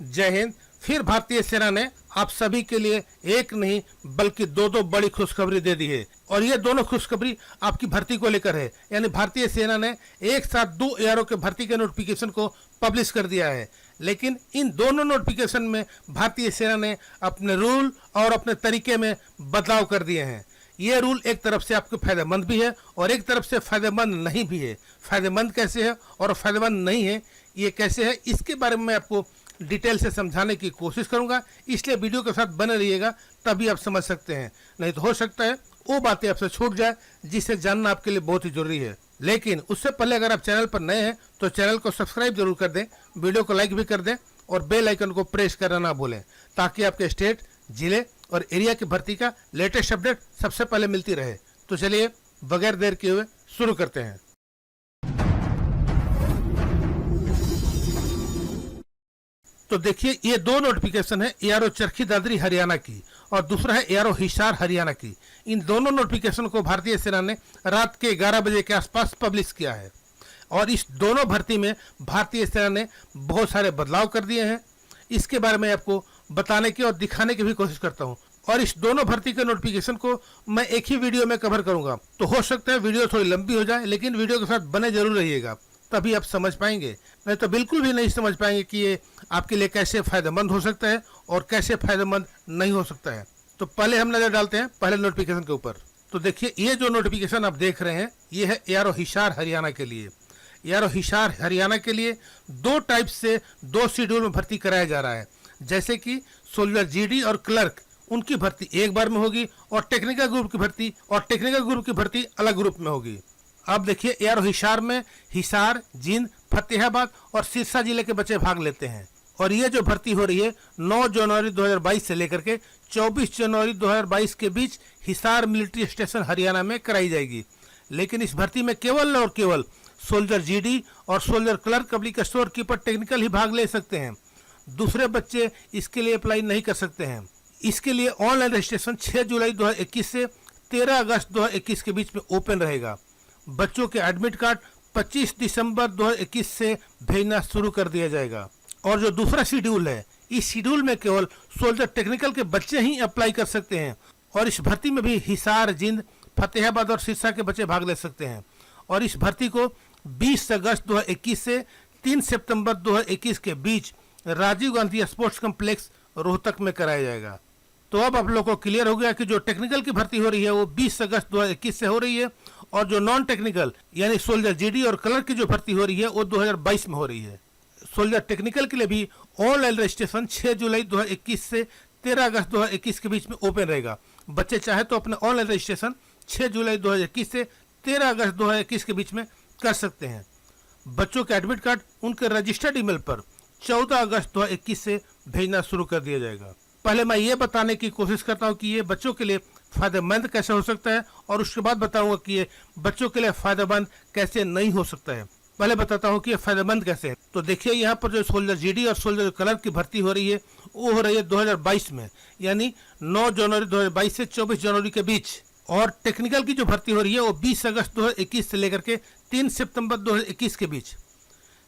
जय हिंद। फिर भारतीय सेना ने आप सभी के लिए एक नहीं बल्कि दो बड़ी खुशखबरी दे दी है और ये दोनों खुशखबरी आपकी भर्ती को लेकर है। यानी भारतीय सेना ने एक साथ 2 एआरओ के भर्ती के नोटिफिकेशन को पब्लिश कर दिया है। लेकिन इन दोनों नोटिफिकेशन में भारतीय सेना ने अपने रूल और अपने तरीके में बदलाव कर दिए हैं। ये रूल एक तरफ से आपके फायदेमंद भी है और एक तरफ से फायदेमंद नहीं भी है। फायदेमंद कैसे है और फायदेमंद नहीं है ये कैसे है, इसके बारे में मैं आपको डिटेल से समझाने की कोशिश करूंगा। इसलिए वीडियो के साथ बने रहिएगा, तभी आप समझ सकते हैं। नहीं तो हो सकता है वो बातें आपसे छूट जाए जिसे जानना आपके लिए बहुत ही जरूरी है। लेकिन उससे पहले अगर आप चैनल पर नए हैं तो चैनल को सब्सक्राइब जरूर कर दें, वीडियो को लाइक भी कर दें और बेल आइकन को प्रेस करना ना भूलें, ताकि आपके स्टेट, जिले और एरिया की भर्ती का लेटेस्ट अपडेट सबसे पहले मिलती रहे। तो चलिए बगैर देर किए हुए शुरू करते हैं। तो देखिए, ये 2 नोटिफिकेशन है एआरओ चरखी दादरी हरियाणा की और दूसरा है एआरओ हिसार हरियाणा की। इन दोनों नोटिफिकेशन को भारतीय सेना ने रात के 11 बजे के आसपास पब्लिश किया है और इस दोनों भर्ती में भारतीय सेना ने बहुत सारे बदलाव कर दिए हैं। इसके बारे में आपको बताने की और दिखाने की भी कोशिश करता हूं और इस दोनों भर्ती के नोटिफिकेशन को मैं एक ही वीडियो में कवर करूंगा। तो हो सकता है वीडियो थोड़ी लंबी हो जाए, लेकिन वीडियो के साथ बने जरूर रहिएगा, तभी आप समझ पाएंगे। नहीं तो बिल्कुल भी नहीं समझ पाएंगे कि ये आपके लिए कैसे फायदेमंद हो सकता है और कैसे फायदेमंद नहीं हो सकता है। तो पहले हम नजर डालते हैं पहले नोटिफिकेशन के ऊपर। तो देखिए, ये जो नोटिफिकेशन आप देख रहे हैं ये है एआरओ हिसार हरियाणा के लिए। एआरओ हिसार हरियाणा के लिए 2 टाइप से 2 शेड्यूल में भर्ती कराया जा रहा है। जैसे कि सोल्जर जीडी और क्लर्क, उनकी भर्ती एक बार में होगी और टेक्निकल ग्रुप की भर्ती अलग ग्रुप में होगी। अब देखिए, एआरओ हिसार में हिसार, जींद, फतेहाबाद और सिरसा जिले के बच्चे भाग लेते हैं और ये जो भर्ती हो रही है 9 जनवरी 2022 से लेकर के 24 जनवरी 2022 के बीच हिसार मिलिट्री स्टेशन हरियाणा में कराई जाएगी। लेकिन इस भर्ती में केवल और केवल सोल्जर जीडी और soldier clerk public store keeper technical ही भाग ले सकते हैं। दूसरे बच्चे इसके लिए अप्लाई नहीं कर सकते हैं। इसके लिए ऑनलाइन रजिस्ट्रेशन 6 जुलाई 2021 से 13 अगस्त 2021 के बीच में ओपन रहेगा। बच्चों के एडमिट कार्ड 25 दिसंबर 2021 से भेजना शुरू कर दिया जाएगा। और जो दूसरा शेड्यूल है, इस शेड्यूल में केवल सोल्जर टेक्निकल के बच्चे ही अप्लाई कर सकते हैं और इस भर्ती में भी हिसार, जिंद, फतेहाबाद और सिरसा के बच्चे भाग ले सकते हैं। और इस भर्ती को 20 अगस्त 2021 से 3 सितंबर 2021 के बीच राजीव गांधी स्पोर्ट्स कॉम्प्लेक्स रोहतक में कराया जाएगा। तो अब आप लोगों को क्लियर हो गया कि जो टेक्निकल की भर्ती हो रही है वो 20 अगस्त 2021 से हो रही है और जो नॉन टेक्निकल यानी सोल्जर जीडी और क्लर्क की जो भर्ती हो रही है वो 2022 में हो रही है। सोल्जर टेक्निकल के लिए भी ऑनलाइन रजिस्ट्रेशन 6 जुलाई 2021 से 13 अगस्त 2021 के बीच में ओपन रहेगा। बच्चे चाहे तो अपने ऑनलाइन रजिस्ट्रेशन 6 जुलाई 2021 से 13 अगस्त 2021 के बीच में कर सकते हैं। बच्चों के एडमिट कार्ड उनके रजिस्टर्ड ईमेल पर 14 अगस्त 2021 से भेजना शुरू कर दिया जाएगा। पहले मैं ये बताने की कोशिश करता हूँ कि ये बच्चों के लिए फायदेमंद कैसे हो सकता है और उसके बाद बताऊंगा कि ये बच्चों के लिए फायदेमंद कैसे नहीं हो सकता है। पहले बताता हूँ कि ये फायदेमंद कैसे है। तो देखिए, यहाँ पर जो सोल्जर जीडी और सोल्जर क्लर्क की भर्ती हो रही है वो हो रही है 2022 में, यानी 9 जनवरी 2022 से 24 जनवरी के बीच। और टेक्निकल की जो भर्ती हो रही है वो 20 अगस्त 2021 से लेकर के 3 सितंबर 2021 के बीच।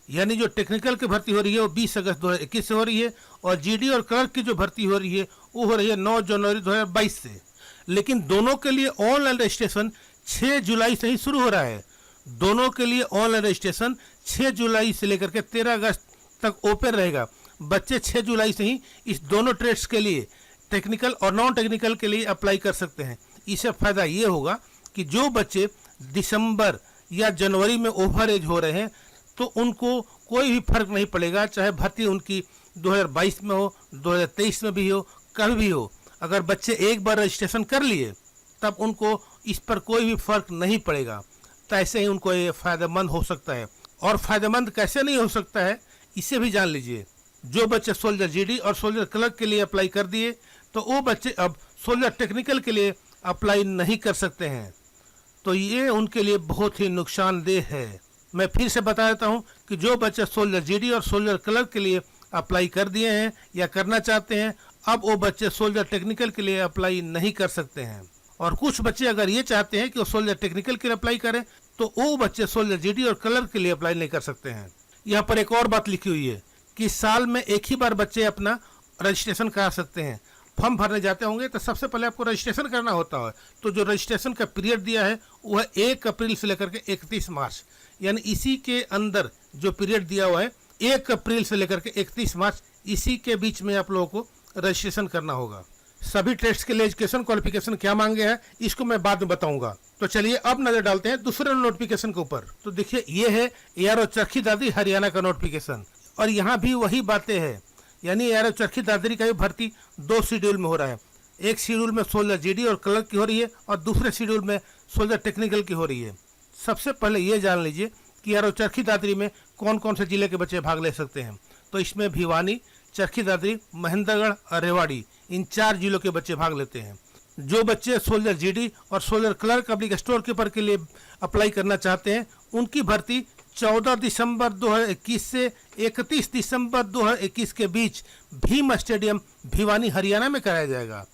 यानी जो टेक्निकल की भर्ती हो रही है वो 20 अगस्त 2021 से हो रही है और जीडी और क्लर्क की जो भर्ती हो रही है वो हो रही है 9 जनवरी 2022 से। लेकिन दोनों के लिए ऑनलाइन रजिस्ट्रेशन 6 जुलाई से ही शुरू हो रहा है। दोनों के लिए ऑनलाइन रजिस्ट्रेशन 6 जुलाई से लेकर के 13 अगस्त तक ओपन रहेगा। बच्चे 6 जुलाई से ही इस दोनों ट्रेड्स के लिए, टेक्निकल और नॉन टेक्निकल के लिए अप्लाई कर सकते हैं। इससे फायदा ये होगा कि जो बच्चे दिसंबर या जनवरी में ओवर एज हो रहे हैं तो उनको कोई भी फर्क नहीं पड़ेगा, चाहे भर्ती उनकी 2022 में हो, 2023 में भी हो, कभी भी हो। अगर बच्चे एक बार रजिस्ट्रेशन कर लिए तब उनको इस पर कोई भी फर्क नहीं पड़ेगा। तो ऐसे ही उनको ये फायदेमंद हो सकता है। और फायदेमंद कैसे नहीं हो सकता है इसे भी जान लीजिए। जो बच्चे सोल्जर जीडी और सोल्जर क्लर्क के लिए अप्लाई कर दिए तो वो बच्चे अब सोल्जर टेक्निकल के लिए अप्लाई नहीं कर सकते हैं। तो ये उनके लिए बहुत ही नुकसानदेह है। मैं फिर से बता देता हूँ कि जो बच्चे सोल्जर जीडी और सोल्जर क्लर्क के लिए अप्लाई कर दिए हैं या करना चाहते हैं, अब वो बच्चे सोल्जर टेक्निकल के लिए अप्लाई नहीं कर सकते हैं। और कुछ बच्चे अगर ये चाहते हैं कि वो सोल्जर टेक्निकल के लिए अप्लाई करें तो वो बच्चे सोल्जर जीडी और क्लर्क के लिए अप्लाई नहीं कर सकते हैं। यहाँ पर एक और बात लिखी हुई है कि साल में एक ही बार बच्चे अपना रजिस्ट्रेशन करा सकते हैं। फॉर्म भरने जाते होंगे तो सबसे पहले आपको रजिस्ट्रेशन करना होता है। तो जो रजिस्ट्रेशन का पीरियड दिया है वह 1 अप्रैल से लेकर के 31 मार्च, यानी इसी के अंदर जो पीरियड दिया हुआ है 1 अप्रैल से लेकर के 31 मार्च, इसी के बीच में आप लोगों को रजिस्ट्रेशन करना होगा। सभी टेस्ट के लिए एजुकेशन क्वालिफिकेशन क्या मांगे हैं इसको मैं बाद में बताऊंगा। तो चलिए अब नजर डालते हैं दूसरे नोटिफिकेशन के ऊपर। तो देखिए ये है ARO चरखी दादरी हरियाणा का नोटिफिकेशन, और यहाँ भी वही बातें हैं, यानी ARO चरखी दादरी का भी भर्ती 2 शेड्यूल में हो रहा है। एक शेड्यूल में सोल्जर GD और क्लर्क की हो रही है और दूसरे शेड्यूल में सोल्जर टेक्निकल की हो रही है। सबसे पहले ये जान लीजिए कि ARO चरखी दादरी में कौन कौन से जिले के बच्चे भाग ले सकते हैं। तो इसमें भिवानी, चरखी दादरी, महेंद्रगढ़ और रेवाड़ी, इन 4 जिलों के बच्चे भाग लेते हैं। जो बच्चे सोल्जर GD और soldier clerk public store keeper के लिए अप्लाई करना चाहते हैं उनकी भर्ती 14 दिसंबर 2021 से 31 दिसंबर 2021 के बीच भीम स्टेडियम भिवानी हरियाणा में कराया जाएगा,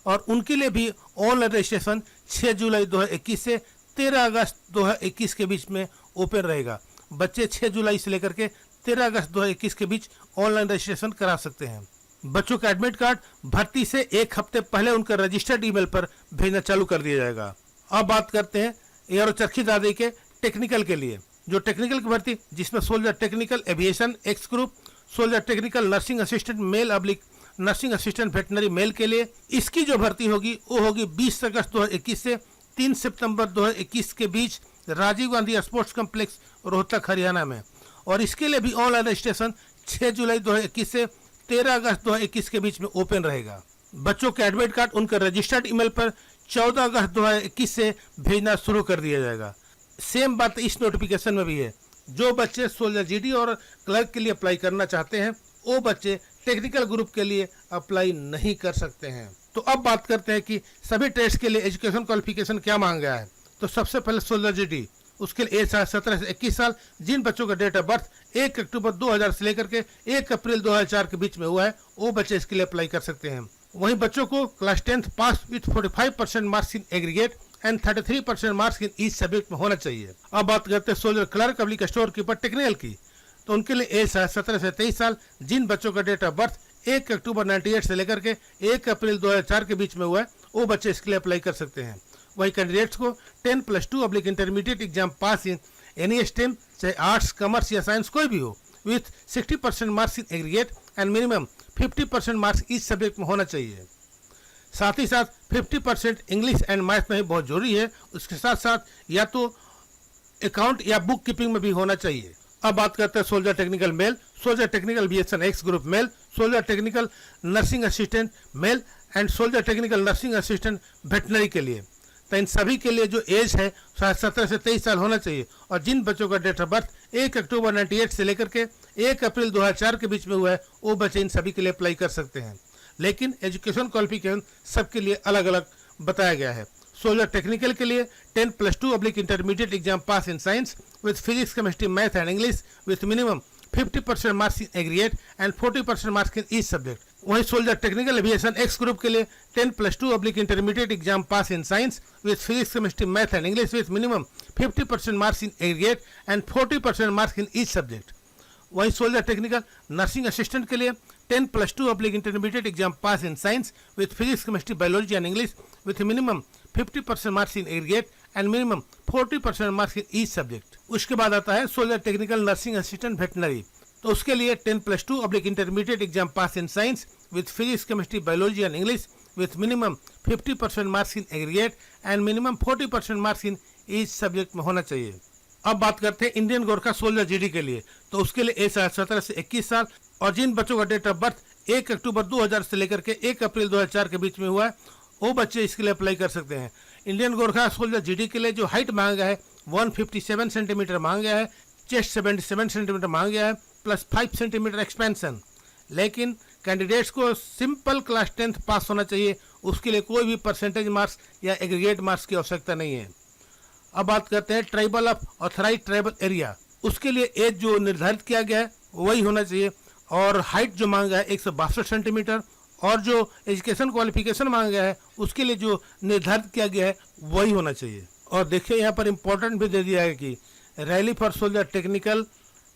और उनके लिए भी ऑनलाइन रजिस्ट्रेशन 6 जुलाई 2021 से 13 अगस्त 2021 के बीच में ओपन रहेगा। बच्चे 6 जुलाई से लेकर के 13 अगस्त 2021 के बीच ऑनलाइन रजिस्ट्रेशन करा सकते हैं। बच्चों का एडमिट कार्ड भर्ती से 1 हफ्ते पहले उनका रजिस्टर्ड ईमेल पर भेजना चालू कर दिया जाएगा। अब बात करते हैं ARO चरखी दादरी के टेक्निकल के लिए। जो टेक्निकल की भर्ती जिसमें soldier technical aviation X group, soldier technical nursing assistant male अब्लिक नर्सिंग असिस्टेंट वेटनरी मेल के लिए, इसकी जो भर्ती होगी वो होगी 20 अगस्त 2021 से 3 सितंबर 2021 के बीच राजीव गांधी स्पोर्ट्स कॉम्प्लेक्स रोहतक हरियाणा में, और इसके लिए भी ऑनलाइन रजिस्ट्रेशन 6 जुलाई 2021 से 13 अगस्त 2021 के बीच में ओपन रहेगा। बच्चों के एडमिट कार्ड उनका रजिस्टर्ड ईमेल पर 14 अगस्त 2021 से भेजना शुरू कर दिया जाएगा। सेम बात इस नोटिफिकेशन में भी है। जो बच्चे सोल्जर GD और क्लर्क के लिए अप्लाई करना चाहते हैं वो बच्चे टेक्निकल ग्रुप के लिए अप्लाई नहीं कर सकते हैं। तो अब बात करते हैं कि सभी टेस्ट के लिए एजुकेशन क्वालिफिकेशन क्या मांगा है। तो सबसे पहले सोल्जर GD, उसके लिए एज 17 से 21 साल, जिन बच्चों का डेट ऑफ बर्थ 1 अक्टूबर 2000 से लेकर के 1 अप्रैल 2004 के बीच में हुआ है वो बच्चे इसके लिए अप्लाई कर सकते हैं। वहीं बच्चों को class 10th pass with 45% marks in aggregate and 33% marks in each subject में होना चाहिए। अब बात करते हैं soldier clerk public store keeper technical की। तो उनके लिए एज 17 से 23 साल, जिन बच्चों का डेट ऑफ बर्थ 1 अक्टूबर 98 से लेकर के 1 अप्रैल 2004 के बीच में हुआ है वो बच्चे इसके लिए अप्लाई कर सकते हैं। वही कैंडिडेट्स को 10+2 intermediate exam pass in any stream, चाहे आर्ट्स, कॉमर्स या साइंस कोई भी हो, with 60% marks in aggregate and minimum 50% marks इस सब्जेक्ट में होना चाहिए। साथ ही साथ 50% इंग्लिश एंड मैथ में भी बहुत जरूरी है। उसके साथ साथ या तो अकाउंट या बुक कीपिंग में भी होना चाहिए। अब बात करते हैं soldier technical male, soldier technical BSN X group male, soldier technical nursing assistant male and soldier technical nursing assistant veterinary के लिए। तो इन सभी के लिए जो एज है 17 से 23 साल होना चाहिए, और जिन बच्चों का डेट ऑफ बर्थ 1 अक्टूबर 98 से लेकर के 1 अप्रैल 2004 के बीच में हुआ है वो बच्चे इन सभी के लिए अप्लाई कर सकते हैं। लेकिन एजुकेशन क्वालिफिकेशन सबके लिए अलग अलग बताया गया है। सोल्जर टेक्निकल के लिए 10+2 intermediate exam pass in science with physics, chemistry, math and English with minimum 50% marks in aggregate and 40% marks in each subject. वहीं soldier technical aviation X group के लिए 10+2 intermediate exam pass in science with physics, chemistry, math and English with minimum 50% marks in aggregate and 40% marks in each subject. वहीं soldier technical nursing assistant के लिए 10+2 intermediate exam pass in science with physics, chemistry, biology and English with minimum 50% marks in aggregate and minimum 40% marks in each subject. उसके बाद आता है soldier technical nursing assistant veterinary. तो उसके लिए 10+2 intermediate exam pass in science with physics, chemistry, biology and English with minimum 50% marks in aggregate and minimum 40% marks in each subject में होना चाहिए। अब बात करते हैं इंडियन गोरखा सोल्जर GD के लिए। तो उसके लिए एज 17 से 21 साल, और जिन बच्चों का डेट ऑफ बर्थ 1 अक्टूबर 2000 से लेकर के 1 अप्रैल 2004 के बीच में हुआ है वो बच्चे इसके लिए अप्लाई कर सकते हैं। इंडियन गोरखा सोल्जर GD के लिए जो हाइट मांगा गया है 157 सेंटीमीटर मांगा गया है, चेस्ट 77 सेंटीमीटर मांगा गया है, प्लस 5 सेंटीमीटर एक्सपेंशन। लेकिन कैंडिडेट्स को सिंपल क्लास 10th पास होना चाहिए, उसके लिए कोई भी परसेंटेज मार्क्स या एग्रीगेट मार्क्स की आवश्यकता नहीं है। अब बात करते हैं tribal of authorise tribal area. उसके लिए एज जो निर्धारित किया गया है वही होना चाहिए, और हाइट जो मांगा है 162 सेंटीमीटर, और जो एजुकेशन क्वालिफिकेशन मांगा गया है उसके लिए जो निर्धारित किया गया है वही होना चाहिए। और देखिए यहाँ पर इम्पोर्टेंट भी दे दिया है कि rally for soldier technical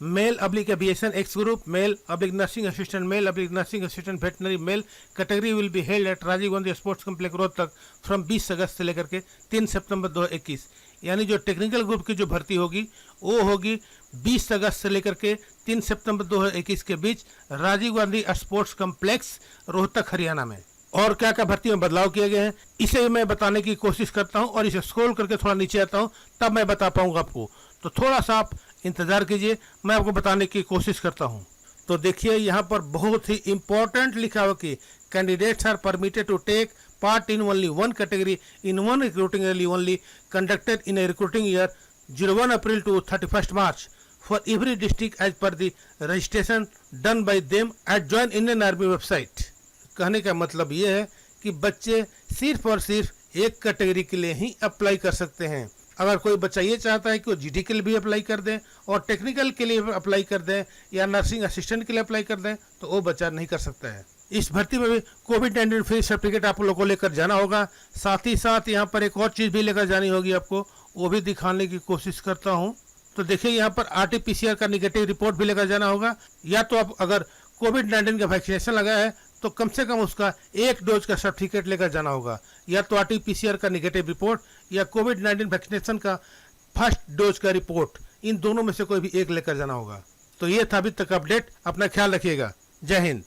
male अब्लिक एविएशन एक्स ग्रुप, मेल अब्लिक नर्सिंग असिस्टेंट, मेल अब्लिक nursing assistant veterinary male category will be held at Rajiv Gandhi sports complex Rohtak from 20 August से लेकर के 3 सितंबर 2021। यानी जो टेक्निकल ग्रुप की जो भर्ती होगी वो होगी 20 अगस्त से लेकर के 3 सितंबर 2021 के बीच राजीव गांधी स्पोर्ट्स कॉम्प्लेक्स रोहतक हरियाणा में। और क्या क्या भर्ती में बदलाव किए गए हैं इसे मैं बताने की कोशिश करता हूं, और इसे स्क्रॉल करके थोड़ा नीचे आता हूं तब मैं बता पाऊंगा आपको। तो थोड़ा सा आप इंतजार कीजिए, मैं आपको बताने की कोशिश करता हूं। तो देखिए यहाँ पर बहुत ही इंपॉर्टेंट लिखा हुआ कि candidates are permitted to take part in only one category in one recruiting rally only conducted in a recruiting year 01 April to 31 March for every district as per the registration done by them at join Indian army website. कहने का मतलब ये है कि बच्चे सिर्फ और सिर्फ एक कैटेगरी के लिए ही अप्लाई कर सकते हैं। अगर कोई बच्चा ये चाहता है कि वो जीडी के लिए भी अप्लाई कर दें और टेक्निकल के लिए अप्लाई कर दें या नर्सिंग असिस्टेंट के लिए अप्लाई कर दें तो वो बच्चा नहीं कर सकता है। इस भर्ती में भी कोविड-19 फ्री सर्टिफिकेट आप लोगों को लेकर जाना होगा। साथ ही साथ यहाँ पर एक और चीज़ भी लेकर जानी होगी आपको, वो भी दिखाने की कोशिश करता हूँ। तो देखिए यहाँ पर RT-PCR का निगेटिव रिपोर्ट भी लेकर जाना होगा। या तो आप अगर कोविड-19 का वैक्सीनेशन लगाया है तो कम से कम उसका 1 डोज का सर्टिफिकेट लेकर जाना होगा, या तो RT-PCR का निगेटिव रिपोर्ट या कोविड-19 वैक्सीनेशन का फर्स्ट डोज का रिपोर्ट, इन दोनों में से कोई भी एक लेकर जाना होगा। तो ये था अभी तक अपडेट। अपना ख्याल रखिएगा। जय हिंद।